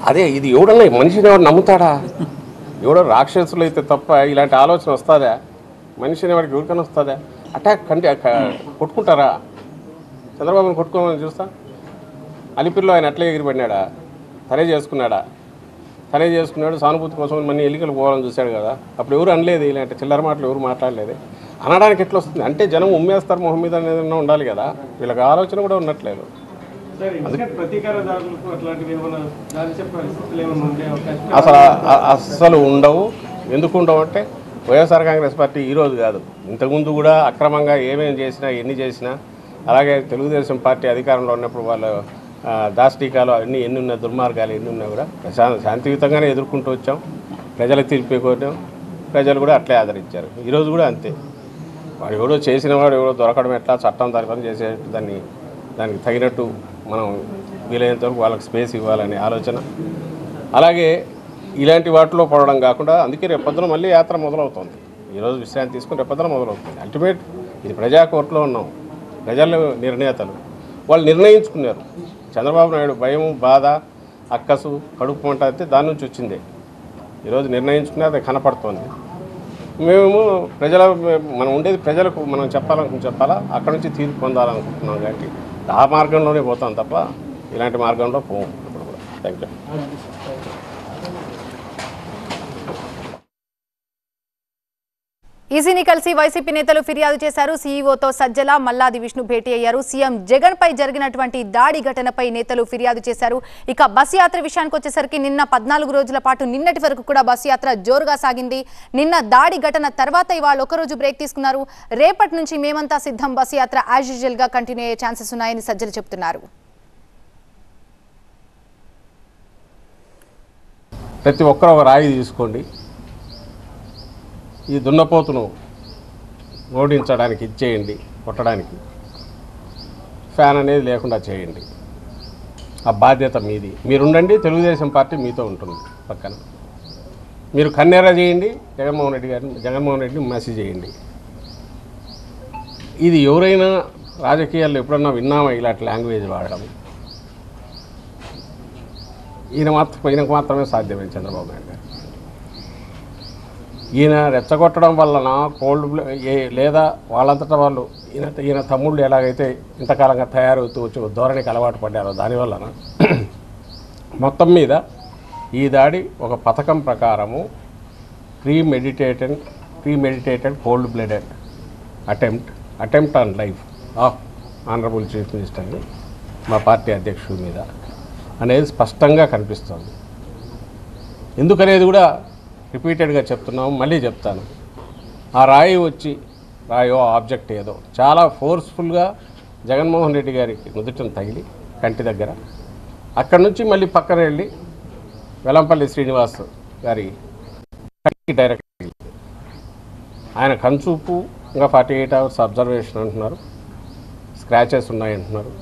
అదే ఇది ఎవడన్నా మనిషిని ఎవరు నమ్ముతాడా? ఎవడో రాక్షసులు అయితే తప్ప ఇలాంటి ఆలోచన వస్తుందా? మనిషిని వాడికి ఎవరికైనా వస్తుందా? అటాక్ కొట్టుకుంటారా? చంద్రబాబుని కొట్టుకోమని చూస్తా. అలిపిరిలో ఆయన అట్లే ఎగిరిపడినాడా? తనే చేసుకున్నాడు సానుభూతి కోసం మన ఎన్నికలు పోవాలని చూశాడు కదా. అప్పుడు ఎవరు అనలేదు, ఇలాంటి చిల్లర మాటలు ఎవరు మాట్లాడలేదు. అనడానికి ఎట్లా వస్తుంది అంటే జనం ఉమ్మేస్తారు మొహం మీద అనేది ఉండాలి కదా. వీళ్ళకి ఆలోచన కూడా ఉన్నట్లేదు. అసలు ఉండవు. ఎందుకు ఉండవు అంటే వైఎస్ఆర్ కాంగ్రెస్ పార్టీ ఈరోజు కాదు, ఇంతకుముందు కూడా అక్రమంగా ఏమేమి చేసినా ఎన్ని చేసినా, అలాగే తెలుగుదేశం పార్టీ అధికారంలో ఉన్నప్పుడు వాళ్ళు దాష్టీకాలు అన్నీ ఎన్ని ఉన్నా, దుర్మార్గాలు ఎన్ని ఉన్నా కూడా శాంతియుతంగానే ఎదుర్కొంటూ వచ్చాం. ప్రజలకు తీర్పికోవడం, ప్రజలు కూడా అట్లే ఆదరించారు. ఈరోజు కూడా అంతే. వాడు ఎవడో చేసిన వాడు ఎవడో దొరకడం ఎట్లా, చట్టం దాని పని చేసే దానికి తగినట్టు మనం వీలైనంత వరకు వాళ్ళకి స్పేస్ ఇవ్వాలనే ఆలోచన. అలాగే ఇలాంటి వాటిలో పడడం కాకుండా అందుకే రేపొద్దున మళ్ళీ యాత్ర మొదలవుతుంది. ఈరోజు విశ్రాంతి తీసుకుని రేపొద్దున మొదలవుతుంది. అల్టిమేట్ ఇది ప్రజాకోర్టులో ఉన్నాం. ప్రజలు నిర్ణేతలు వాళ్ళు నిర్ణయించుకున్నారు. చంద్రబాబు నాయుడు భయం, బాధ, అక్కసు, కడుపు మంట అయితే దాని నుంచి వచ్చిందే. ఈరోజు నిర్ణయించుకునే అది కనపడుతోంది. మేము మనం ఉండేది ప్రజలకు మనం చెప్పాలా, అక్కడి నుంచి తీర్పు పొందాలనుకుంటున్నాం. కాబట్టి ఆ మార్గంలోనే పోతాం తప్ప ఇలాంటి మార్గంలో పోము ఇప్పుడు కూడా. Thank you. ఈసీని కలిసి వైసీపీ నేతలు ఫిర్యాదు చేశారు. సీఈఓతో సజ్జల, మల్లాది విష్ణు భేటీ అయ్యారు. సీఎం జగన్ పై జరిగినటువంటి దాడి ఘటనపై నేతలు ఫిర్యాదు చేశారు. ఇక బస్సు యాత్ర విషయానికి వచ్చేసరికి నిన్న 14 రోజుల పాటు నిన్నటి వరకు కూడా బస్సు యాత్ర జోరుగా సాగింది. నిన్న దాడి ఘటన తర్వాత ఇవాళ ఒకరోజు బ్రేక్ తీసుకున్నారు. రేపటి నుంచి మేమంతా సిద్ధం, బస్సు యాత్ర యాజ్ యూజువల్ గా కంటిన్యూ అయ్యే ఛాన్సెస్ ఉన్నాయని సజ్జల చెబుతున్నారు. ప్రతి ఒక్కరు ఒక రాయి తీసుకోండి, ఈ దున్నపోతును ఓడించడానికి ఇచ్చేయండి, కొట్టడానికి ఫ్యాన్ అనేది లేకుండా చేయండి. ఆ బాధ్యత మీది. మీరుండండి, తెలుగుదేశం పార్టీ మీతో ఉంటుంది పక్కన. మీరు కన్నెర చేయండి, జగన్మోహన్ రెడ్డిని మెసేజ్ చేయండి. ఇది ఎవరైనా రాజకీయాల్లో ఎప్పుడన్నా విన్నామా ఇలాంటి లాంగ్వేజ్ వాడడం? ఈయనకు మాత్రమే సాధ్యమైంది చంద్రబాబు నాయుడు గారు. ఈయన రెచ్చగొట్టడం వలన లేదా వాళ్ళంతటా వాళ్ళు ఈయన తమ్ముళ్ళు ఎలాగైతే ఇంతకాలంగా తయారవుతూ వచ్చి ధోరణికి అలవాటు పడ్డారో దానివలన మొత్తం మీద ఈ దాడి ఒక పథకం ప్రకారము premeditated cold blooded attempt on life of honourable chief మినిస్టర్ని మా పార్టీ అధ్యక్షుడి మీద అనేది స్పష్టంగా కనిపిస్తుంది. ఎందుకనేది కూడా రిపీటెడ్గా చెప్తున్నాము, మళ్ళీ చెప్తాను. ఆ రాయో ఆబ్జెక్ట్ ఏదో చాలా ఫోర్స్ఫుల్గా జగన్మోహన్ రెడ్డి గారికి నుదుటను తగిలి కంటి దగ్గర, అక్కడి నుంచి మళ్ళీ పక్కన వెళ్ళి వెల్లంపల్లి శ్రీనివాస్ గారి కంటికి డైరెక్ట్ తగిలి. ఆయన కన్సూపు ఇంకా 48 అవర్స్ అబ్జర్వేషన్ అంటున్నారు, స్క్రాచెస్ ఉన్నాయంటున్నారు.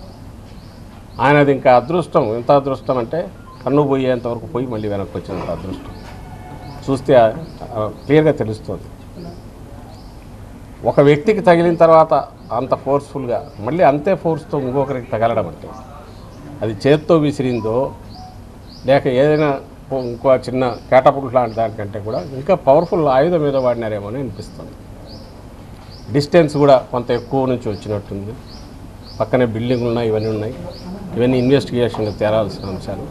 ఆయనది ఇంకా అదృష్టం, ఎంత అదృష్టం అంటే కన్ను పోయేంతవరకు పోయి మళ్ళీ వెనక్కి వచ్చినంత అదృష్టం. చూస్తే క్లియర్గా తెలుస్తుంది. ఒక వ్యక్తికి తగిలిన తర్వాత అంత ఫోర్స్ఫుల్గా మళ్ళీ అంతే ఫోర్స్తో ఇంకొకరికి తగలడం అంటే అది చేత్తో విసిరిందో లేక ఏదైనా ఇంకో చిన్న క్యాటపుల్ట్ లాంటి దానికంటే కూడా ఇంకా పవర్ఫుల్ ఆయుధం మీద వాడినారేమో అని అనిపిస్తుంది. డిస్టెన్స్ కూడా కొంత ఎక్కువ నుంచి వచ్చినట్టుంది. పక్కనే బిల్డింగ్లు ఉన్నాయి, ఇవన్నీ ఇన్వెస్టిగేషన్లో తేరాల్సిన అంశాలు.